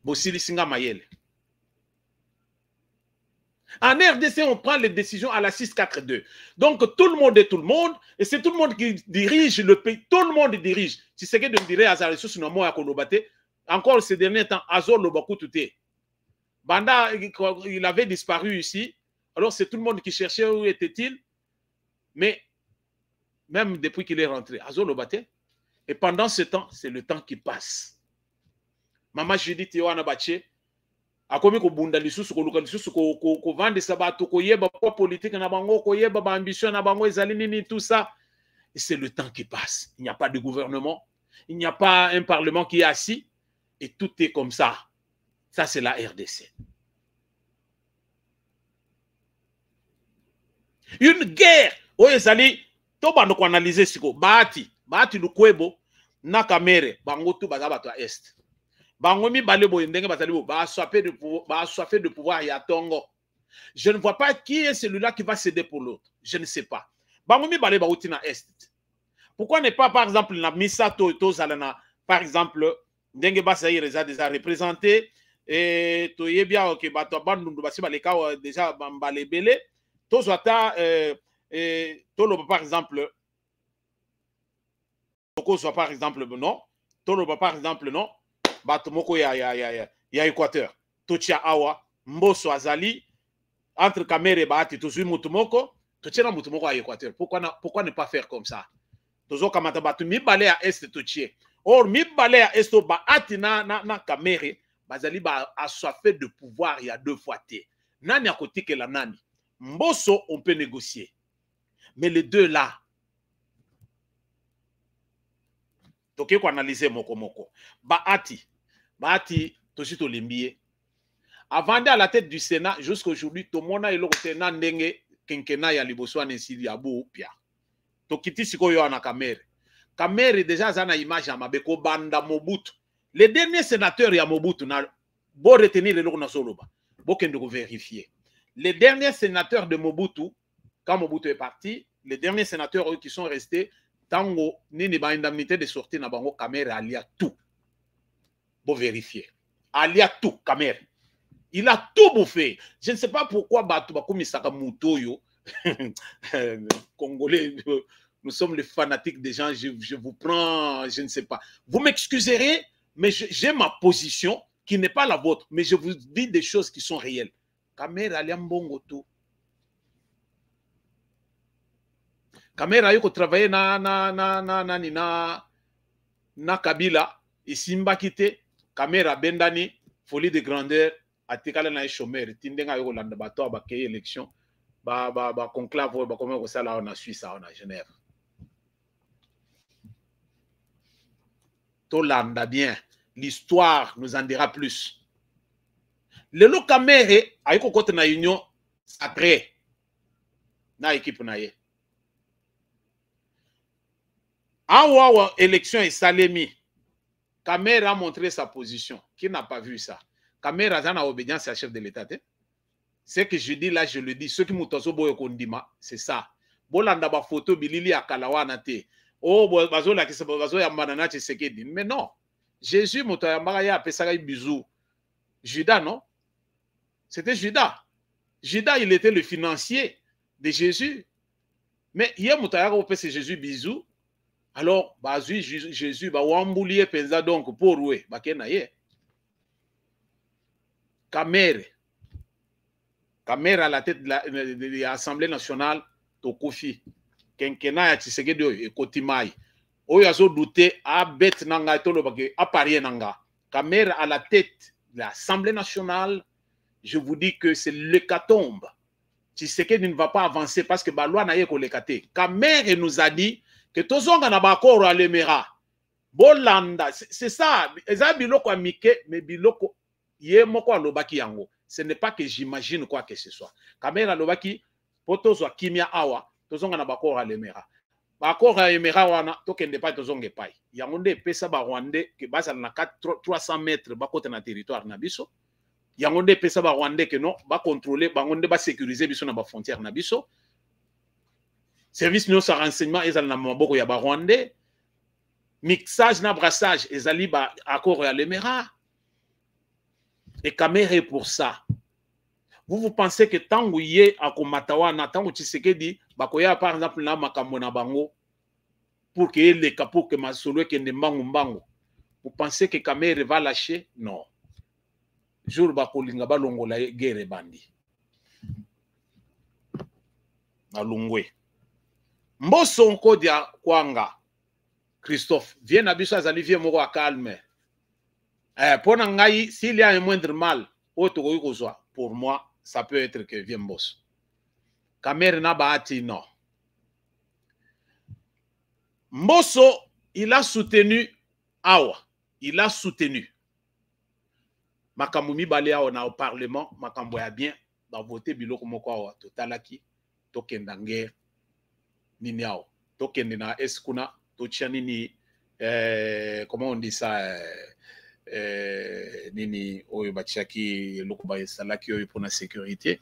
S1: Bosilisi nga mayele. En RDC, on prend les décisions à la 6-4-2. Donc, tout le monde est tout le monde, et c'est tout le monde qui dirige le pays. Tout le monde dirige. Si c'est que de me dire à Zaresso, sinon moi, à Kolobate, encore ces derniers temps, Azor Lobakou Touté. Banda, il avait disparu ici. Alors, c'est tout le monde qui cherchait où était-il. Mais, même depuis qu'il est rentré, Azor Lobaté. Et pendant ce temps, c'est le temps qui passe. Maman Judith Yohana Baché, akomi ko bunda lisusu ko luka lisusu ko vendre sabato ko yeba ko politique na bango ko yeba ba ambition na bango ezali nini tout ça, et c'est le temps qui passe. Il n'y a pas de gouvernement, il n'y a pas un parlement qui est assis, et tout est comme ça. Ça c'est la RDC. Une guerre o ezali to bando ko analyser siko bati lukwebo na kamere bango tu bazaba to est. Bangomi balebo ndenge bazalibo ba soifé de pouvoir ya tongo. Je ne vois pas qui est celui-là qui va céder pour l'autre. Je ne sais pas. Bangomi baleba utina est. Pourquoi ne pas par exemple na misato to zalana par exemple ndenge basayi reza déjà représenté et to yebia OK bato bandundu basi baleka déjà balebele to zota to lo par exemple to soit par exemple non to lo par exemple non Batomoko ya Équateur. Tochia awa, Mboso azali, entre Kamere et Bahati, Tozui Mutumoko, Tochia Mutumoko à Équateur. Pourquoi ne pas faire comme ça? Tozo Kamata Batu, mi balé à Est Tochie. Or, mi balé à Est, Bahati na Kamere, Bazali ba assoiffé de pouvoir il y a 2 fois T. Nani a côté que la nani. Mboso, on peut négocier. Mais les deux là, donc il faut analyser Moko. Bahati, Toshito Limbie. Avant d'aller à la tête du Sénat, jusqu'à aujourd'hui, tout le monde a eu le Sénat ndenge kenkena ya liboswa nesili ya bo pia. Tokiti siko yo na Kamere. Kamere déjà zana image ya mabeko banda Mobutu. Les derniers sénateurs ya Mobutu na bo retenir le na soloba. Bo kende ko vérifier. Les derniers sénateurs de Mobutu, quand Mobutu est parti, les derniers sénateurs eux qui sont restés tango nini ba indemnité de sortie na bango Kamere alia tout. Bon vérifier. Alia tout, Kamere. Il a tout bouffé. Je ne sais pas pourquoi Batoubakumi Sakamutoyo, Congolais, nous sommes les fanatiques des gens, je vous prends, je ne sais pas. Vous m'excuserez, mais j'ai ma position qui n'est pas la vôtre, mais je vous dis des choses qui sont réelles. Kamere alia mbongo tout. Kamere a eu travailler na Kabila, ici Mbakite. Kamera bendani folie de grandeur atikala na chômeur tindenga yo landa bato ba kay élection ba conclave ba comment ça là en Suisse en Genève to landa bien, l'histoire nous en dira plus. Le lo Kamere ayiko kote na union sacrée na équipe na ye awa élection et Salemi. Kamere a montré sa position. Qui n'a pas vu ça? Kamere a une obédience à chef de l'État. Ce que je dis là, je le dis. Ceux qui m'ont boyo kondima, c'est ça. Bolanda ba photo bilili a kalawana te. Oh, bazo la kisa bazo ya manana Tshisekedi. Mais non. Jésus moto ya mbaya pesaka bisou. Judas non? C'était Judas. Judas, il était le financier de Jésus. Mais hier moto ya pesa Jésus bisou. Alors, Jésus va wamboulier penza donc pour rouer. Kamere à la tête de l'Assemblée nationale, Tokofi. Kenkena ya Tshisekedi et Kotimai. Oyo azo douté a bet nanga tolo bake a parier nanga. Kamere à la tête l'Assemblée nationale, je vous dis que c'est l'hécatombe. Tshisekedi ne va pas avancer parce que la loi n'a pas été Kamere nous a dit que tous on a d'accord à l'Emera. Bolanda, c'est ça. Eza biloko amike, mais biloko ye moko alobaki yango. Ce n'est pas que j'imagine quoi que ce soit. Kamere alobaki potozo kimia awa, tous on a d'accord à l'Emera. D'accord à l'Emera wana, tokende pas tous on gepai. Yangonde pesa ba Rwandais que basa na 300 mètres bakote na territoire na biso. Yangonde pesa ba Rwandais que non, ba contrôler, bangonde ba sécuriser biso na ba frontière na biso. Service de renseignement ezal na maboko ya ba Rwandais. Mixage na brassage ezali ba accord à l'Emera. Et Kamere pour ça. Vous pensez que tant que yé a komatawana, tant que Tshisekedi bakoya par exemple na makambo na bango pour que les capos que masolo que mbango. Vous pensez que Kamere va lâcher? Non. Jour bakolinga balongola guerre bandi. Alungwe. Mboso nko dia kwanga. Christophe, viens à Bissau, viens moko à calme. Pour Nangaï, s'il y a un moindre mal, pour moi, ça peut être que viens boss. Kamere Nabati, non. Mbosso, il a soutenu Awa. Il a soutenu. Makamumi Balea, on a au Parlement, Makambo a bien, dans voter Biloko Moko Awa, Totalaki, Tokendanger, Niniao, Tokendina Eskuna. Tochanini, comment on dit ça, Nini Oyobachaki, Lokubaye Salaki pour la sécurité.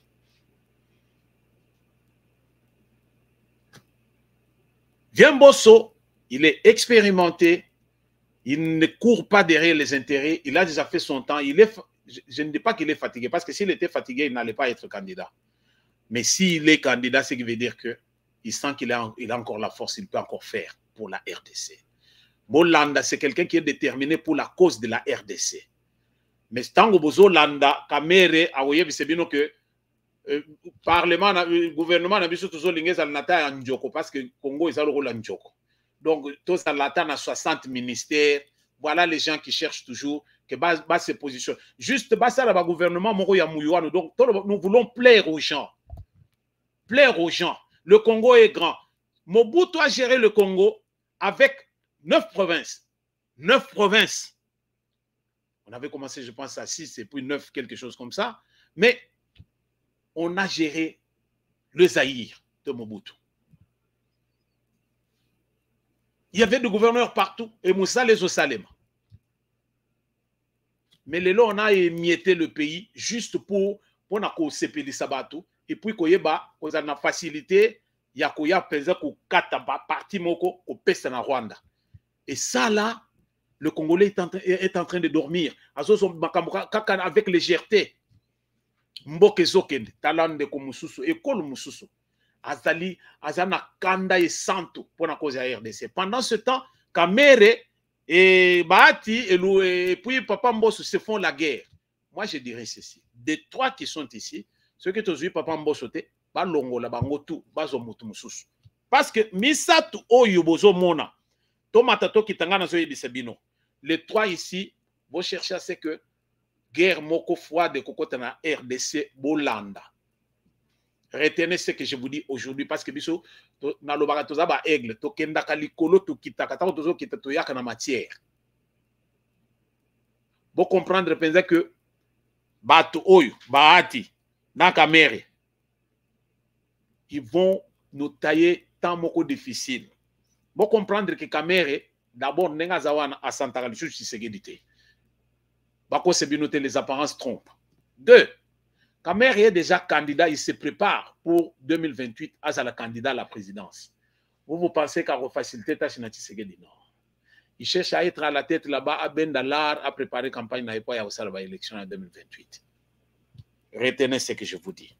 S1: Viens Bosso, il est expérimenté, il ne court pas derrière les intérêts, il a déjà fait son temps, je ne dis pas qu'il est fatigué, parce que s'il était fatigué, il n'allait pas être candidat. Mais s'il est candidat, ce qui veut dire qu'il sent qu'il a encore la force, il peut encore faire pour la RDC. Bolanda, c'est quelqu'un qui est déterminé pour la cause de la RDC. Mais tant que Landa, Kamere, Awoye, c'est bien que Parlement, gouvernement n'a pas toujours l'ingé nata Ndjoko parce que Congo est à le Ndjoko. Donc, tous à l'atteint à 60 ministères. Voilà les gens qui cherchent toujours que bas se positionne. Juste bas ça, le gouvernement, donc nous voulons plaire aux gens. Plaire aux gens. Le Congo est grand. Mobutu a géré le Congo avec 9 provinces. 9 provinces. On avait commencé, je pense, à 6 et puis 9, quelque chose comme ça. Mais on a géré le Zaïre de Mobutu. Il y avait des gouverneurs partout. Et Moussa les Salem. Mais les lois, on a émietté le pays juste pour qu'on s'épelle Sabato. Et puis qu'on a facilité. Yakoya pesa ko kata parti moko ko pesa na Rwanda. Et ça là, le Congolais est en train de dormir. Avec légèreté. Mboke zokende talande ko mususu école mususu. Azali azana kanda et santo pour la cause de RDC. Pendant ce temps, Kamere et Bahati et puis Papa Mbosso se font la guerre. Moi je dirais ceci. Des trois qui sont ici, ceux qui ont vu Papa Mbosso balongola bango tout bazo mutu mususu parce que misatu oyo bozo mona tomata to kitangana zo yebisebino les trois ici vont chercher à ce que guerre moko froide de kokota na RDC bolanda. Retenez ce que je vous dis aujourd'hui parce que biso na lobaka toza ba aigle to kenda kalikolo to kitaka ta tozo kitato yaka na matière. Vous comprendre penza que bato oyo Bahati na Kamere ils vont nous tailler tant moko difficile. Vous comprendre que Kamere, d'abord, n'est pas à Santa Galicia, Tshisekedi. Bako se binoter les apparences trompent. 2. Kamere est déjà candidat, il se prépare pour 2028 à la candidat à la présidence. Vous pensez qu'à refaciliter Tachina Tshisekedi? Non. Il cherche à être à la tête là-bas, à Bendalar, à préparer campagne à l'élection en 2028. Retenez ce que je vous dis.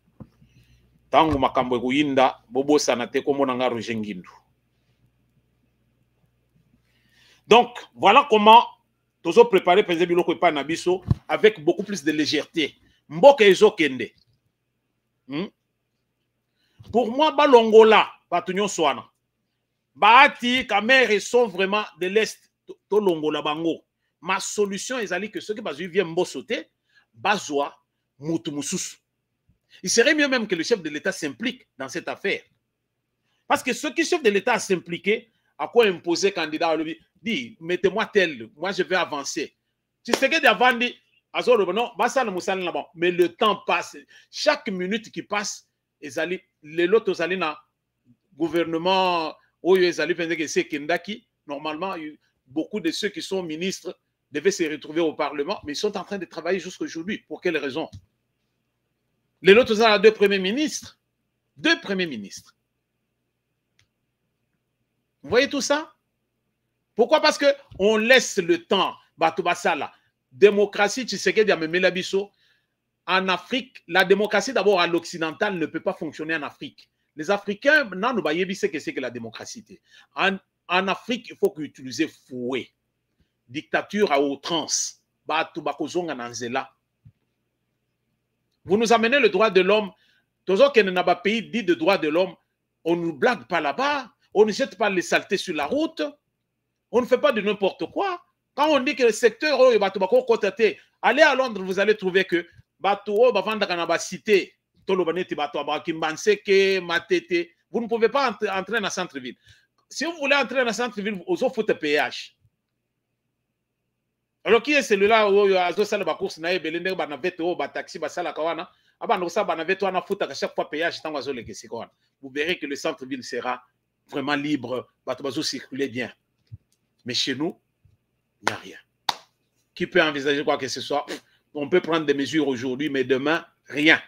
S1: Tangu makambo kuyinda bobo sanate komona nga Roger Ngindu. Donc voilà comment tozo préparer penze biloko pa na biso avec beaucoup plus de légèreté. Mboka ezokende. Pour moi balongola batunyo swana. Bahati Kamere sont vraiment de l'est to longola bango. Ma solution ezali que ceux qui bazu viennent mbosote bazwa mutu mususu. Il serait mieux même que le chef de l'État s'implique dans cette affaire. Parce que ce qui chef de l'État s'impliquer, à quoi imposer candidat à lui, dit, mettez-moi tel, moi je vais avancer. Tu sais que d'avant dit, mais le temps passe. Chaque minute qui passe, les lots dans le gouvernement, normalement, beaucoup de ceux qui sont ministres devaient se retrouver au Parlement, mais ils sont en train de travailler jusqu'à aujourd'hui. Pour quelle raison? Les lots ont deux premiers ministres. Deux premiers ministres. Vous voyez tout ça? Pourquoi? Parce qu'on laisse le temps. Démocratie, tu sais que en Afrique, la démocratie d'abord à l'occidental ne peut pas fonctionner en Afrique. Les Africains, non, nous voyons ce que c'est que la démocratie. En Afrique, il faut qu'ils utilisent fouet. Dictature à outrance. Vous nous amenez le droit de l'homme. Toujours qu'il n'y a pas pays dit de droit de l'homme, on ne nous blague pas là-bas. On ne jette pas les saletés sur la route. On ne fait pas de n'importe quoi. Quand on dit que le secteur, allez à Londres, vous allez trouver que vous ne pouvez pas entrer dans le centre-ville. Si vous voulez entrer dans le centre-ville, vous faites péage. Alors, qui est celui-là où il y a des courses, il y a des taxis, chaque fois péage, vous verrez que le centre-ville sera vraiment libre, circuler bien. Mais chez nous, il n'y a rien. Qui peut envisager quoi que ce soit? On peut prendre des mesures aujourd'hui, mais demain, rien.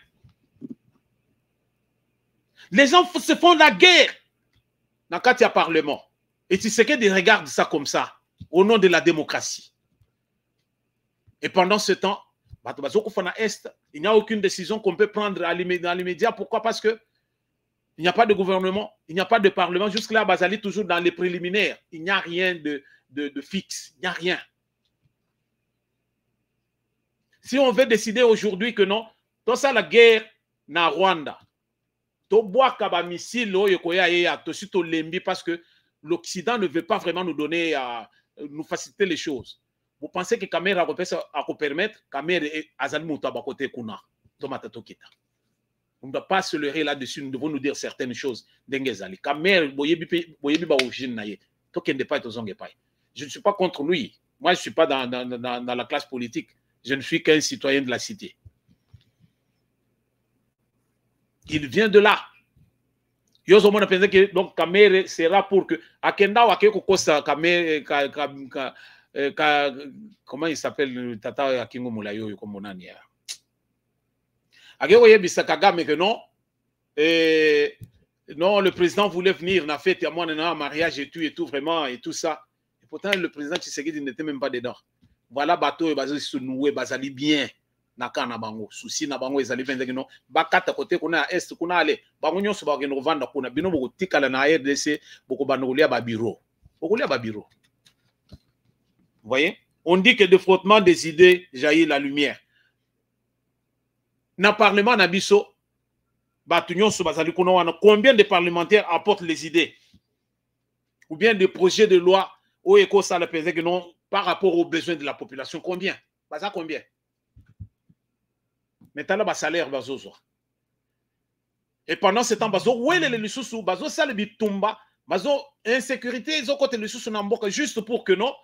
S1: Les gens se font la guerre dans le Parlement. Et tu sais qu'ils regardent ça comme ça, au nom de la démocratie. Et pendant ce temps, il n'y a aucune décision qu'on peut prendre dans l'immédiat. Pourquoi? Parce que il n'y a pas de gouvernement, il n'y a pas de parlement. Jusque-là, Bazali toujours dans les préliminaires. Il n'y a rien de fixe. Il n'y a rien. Si on veut décider aujourd'hui que non, tout ça, la guerre na Rwanda, to bois kaba missile, parce que l'Occident ne veut pas vraiment nous donner, nous faciliter les choses. Vous pensez que Kamer a permettre Kamer Azali Moutaba côté Kuna, Tomata Tokita. On ne doit pas se leurrer là-dessus, nous devons nous dire certaines choses. Je ne suis pas contre lui. Moi, je ne suis pas dans la classe politique. Je ne suis qu'un citoyen de la cité. Il vient de là. Donc, Kamer sera pour que. Comment il s'appelle Tata Akingo Moulayo comme on a dit. Que non, non, le président voulait venir, on a fait un mariage et tout vraiment, et tout ça. Et pourtant, le président Tshisekedi n'était même pas dedans. Voilà, bateau et basé sur nous, basali bien. Naka na bango, souci na bango, ezali bien, non, bakata côté qu'on a est, qu'on a allé, bango nyon se bageno vanda qu'on a bino boko tikala na RDC, boko banolia ba bureau. Boko lia ba bureau. Vous voyez? On dit que de frottement des idées jaillit la lumière. Dans le Parlement, combien de parlementaires apportent les idées? Ou bien des projets de loi par rapport aux besoins de la population? Combien? Combien? Mais tu as salaire. Et pendant ce temps, insécurité, juste pour que non,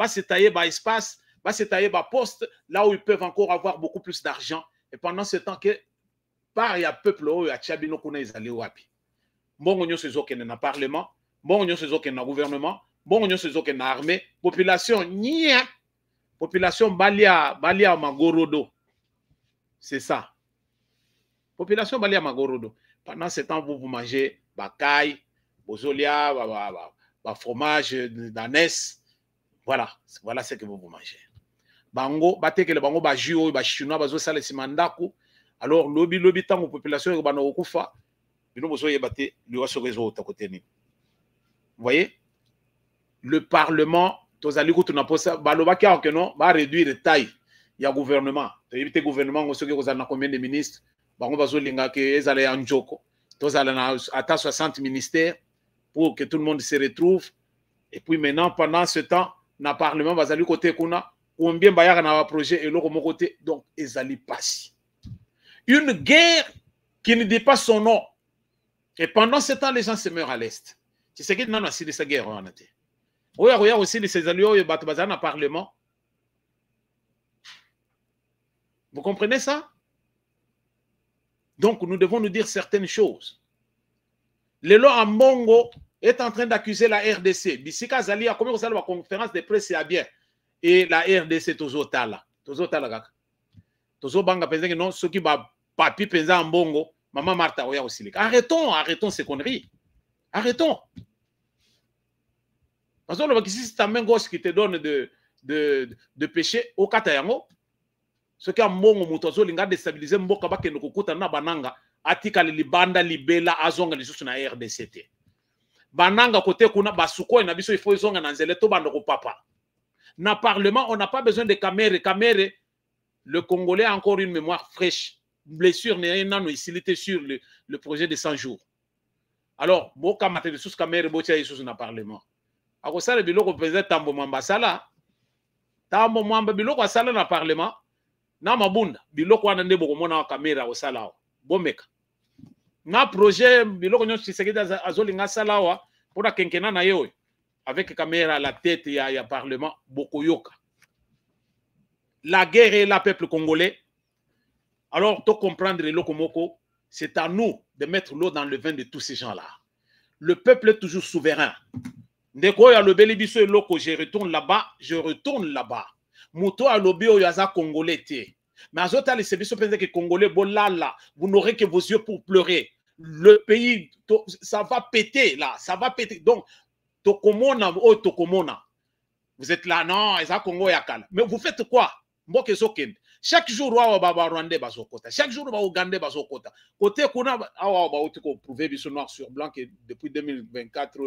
S1: se tailler espace, se tailler poste, là où ils peuvent encore avoir beaucoup plus d'argent. Et pendant ce temps que par il y a peuple où il y a Tchabino qu'on est allé au Hapi. Bon, on y a ce qui est dans le Parlement, bon, on y a ce qui est dans le gouvernement, bon, on y a ce qui est dans l'armée, population, nia, population Balia Magorodo. C'est ça. Population Balia Magorodo. Pendant ce temps, vous mangez bakaï, bozolia, fromage d'ânesse. Voilà ce que vous mangez. Bango, bate que le bango ba jio ba chinois bazo sale simandaku. Alors lobby tant population ba no kufa. Bino bozo yebate liwa so réseau ta côté ni. Vous voyez? Le parlement tozali ko tuna posa baloba ka que non ba réduire taille. Il y a gouvernement. To yebite gouvernement ngo soki kozana combien de ministres? Bango bazo linga ke ezale ya njoko. Tozala na ata 60 ministères pour que tout le monde se retrouve. Et puis maintenant pendant ce temps na parlement bazali côté kuna combien bayaka na projet et l'autre côté, donc ezali passe. Une guerre qui ne dit pas son nom. Et pendant ce temps, les gens se meurent à l'Est. C'est ce qui est aussi de cette guerre. Il y a aussi ces alliés qui sont dans le Parlement. Vous comprenez ça? Donc, nous devons nous dire certaines choses. Le Lelo Ambongo est en train d'accuser la RDC. Bisika Zali a commis la conférence de presse, c'est bien. Et la RDC, Tozo Tala. Tozo Tala. Tozo Banga pense que non, ceux qui va papi penza Ambongo, Maman Martha Oya aussi. Arrêtons ces conneries. Arrêtons. Parce que si c'est ta main gauche qui te donne de péché au Katayango, ce qui a Mbongo Mutozo, l'inga déstabiliser Mboka Bake Nokukuta na Bananga, Atika Libanda Libela Azonga Lisusu na RDCT. Bananga côté kuna basuko na biso il faut zonga na nzele to bandoko papa. Na parlement, on n'a pas besoin de caméra. Le Congolais a encore une mémoire fraîche. Blessure n'est pas utilité sur le projet de 100 jours. Alors, boka maté sous caméra botia sous na parlement. Ako sala biloko président Tambo Mwamba sala. Tambo Mwamba biloko sala na parlement. Na mabunda biloko wana ndebo ko mona caméra o sala. Bomeka. Na projet biloko nyo Tshisekedi azolinga sala wa pour la kenkena na yo avec caméra à la tête il y a parlement Bokoyoka. La guerre est là peuple congolais. Alors, pour comprendre les locomoko, c'est à nous de mettre l'eau dans le vin de tous ces gens-là. Le peuple est toujours souverain. Ndeko ya lobeli biso eloko, je retourne là-bas. Muto a lobi o yaza congolais té. Mais azota les biso pense que congolais bolala, vous n'aurez que vos yeux pour pleurer. Le pays ça va péter là, ça va péter. Donc tokomona o tokomona. Vous êtes là non, eza Congo yakala. Mais vous faites quoi? Mboke sokende. Chaque jour, Rwandais bazokota. Chaque jour, Ougandais bazokota. Côté kuna awa baotiko prouver biso noir sur blanc que depuis 2024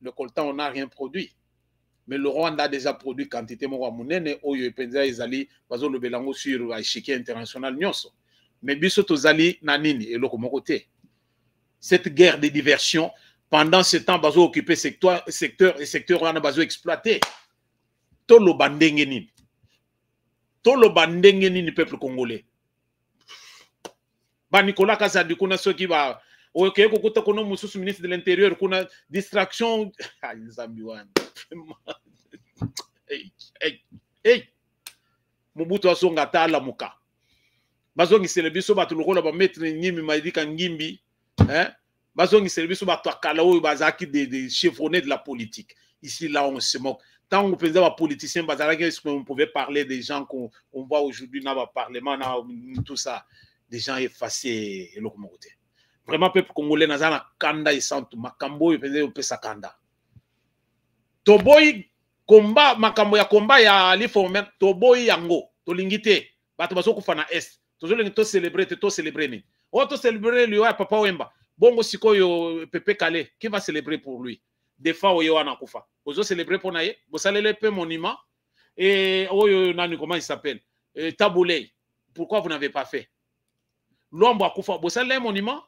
S1: le coltan on n'a rien produit. Mais le Rwanda a déjà produit quantité mo munene oyo epenza ezali bazo le belango sur échiquier international nyonso. Mais biso tozali nanini eloko moko te. Cette guerre de diversion pendant ce temps bazo occuper secteur wana bazo exploiter. Tolo bandenge nini. Tout le bandenge ni peuple congolais. Ba Nicolas Kazadi kuna ceux qui va OK kokuta kono mususu ministre de l'intérieur kuna distraction Zambiwan. Hey. Mobutu asonga tala muka. Bazongi selebiso batu lokola ba mettre nyimi maidika ngimbi, hein? Bazongi selebiso batu akala oyo bazaki des chevronnés de la politique. Ici là on se moque. Tant qu'on faisait des politiciens, on pouvait parler des gens qu'on voit aujourd'hui dans le Parlement, tout ça, des gens effacés. Vraiment, le peuple congolais n'a pas kanda et santu. Makambo, il faisait un peu sa kanda. Toboy, combat, makambo ya combat ya liformen, toboy yango, tolingite, batabaso kufana est. To célébrer ni. Oh, to célébrer lui, papa Wemba. Bongo sikoyo Pepe Kale, qui va célébrer pour lui? Des fois, oyo anakufa. Vous célébrez pour naïe. Vous allez le payer monument. Et oyo nani comment il s'appelle? Taboulé. Pourquoi vous n'avez pas fait? L'ombre akufa. Vous allez le monument?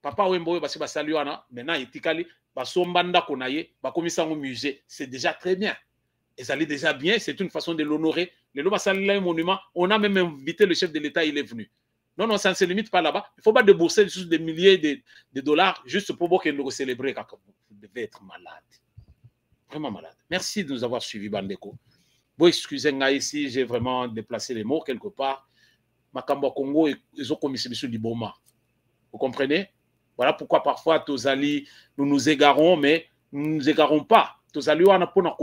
S1: Papa Wembo oyo basi basali wana. Maintenant itikali basombanda konaye. Bakomisa au musée. C'est déjà très bien. Et ça allait déjà bien. C'est une façon de l'honorer. Le lo basali le monument. On a même invité le chef de l'État. Il est venu. Non, ça ne se limite pas là-bas. Il ne faut pas débourser des milliers de dollars juste pour que nous célébrer. Vous devez être malade. Vraiment malade. Merci de nous avoir suivis, Bandeko. Bon, excusez-moi ici, j'ai vraiment déplacé les mots quelque part. Makambo Congo, ils ont commis ce Liboma. Vous comprenez? Voilà pourquoi parfois, Tozali, nous nous égarons, mais nous ne nous égarons pas. Tozali, on a pas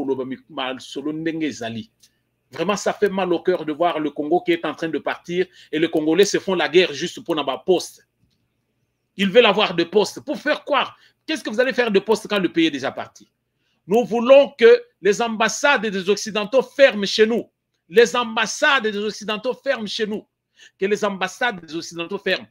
S1: mal solo ndenge zali. Vraiment, ça fait mal au cœur de voir le Congo qui est en train de partir et les Congolais se font la guerre juste pour n'avoir poste. Ils veulent avoir de postes. Pour faire quoi? Qu'est-ce que vous allez faire de postes quand le pays est déjà parti? Nous voulons que les ambassades des Occidentaux ferment chez nous. Les ambassades des Occidentaux ferment chez nous. Que les ambassades des Occidentaux ferment.